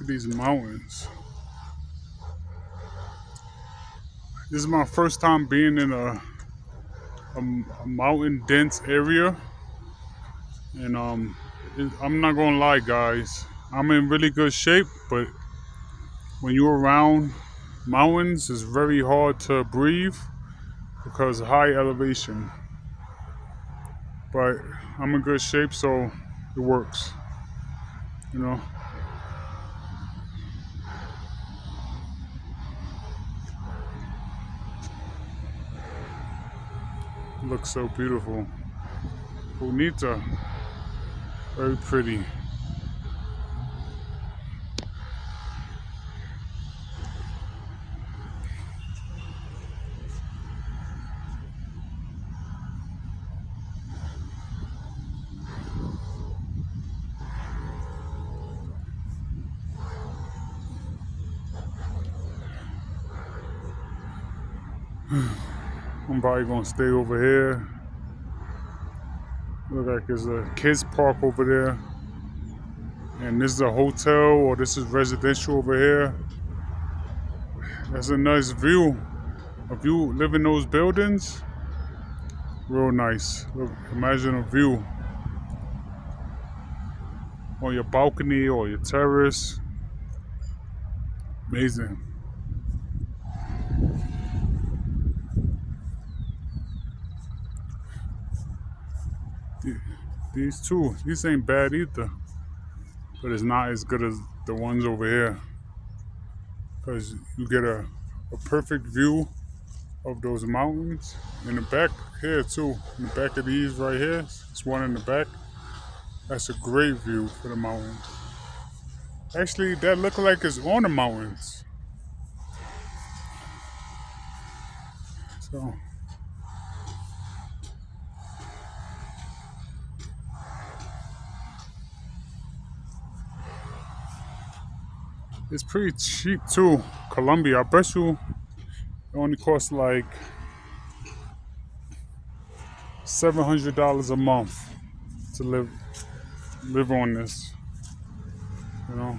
at these mountains. This is my first time being in a mountain dense area, and I'm not gonna lie, guys. I'm in really good shape, but when you're around mountains, it's very hard to breathe because of high elevation. But I'm in good shape, so it works. You know, it looks so beautiful. Bonita, very pretty. I'm probably gonna stay over here. Look like there's a kids park over there. And this is a hotel or this is residential over here. That's a nice view. If you live in those buildings, real nice. Look, imagine a view on your balcony or your terrace. Amazing. These ain't bad either, but it's not as good as the ones over here because you get a perfect view of those mountains. In the back here too, in the back of these right here, it's one in the back. That's a great view for the mountains. Actually, that look like it's on the mountains. So it's pretty cheap too. Colombia, I bet you it only costs like $700 a month to live on this. You know.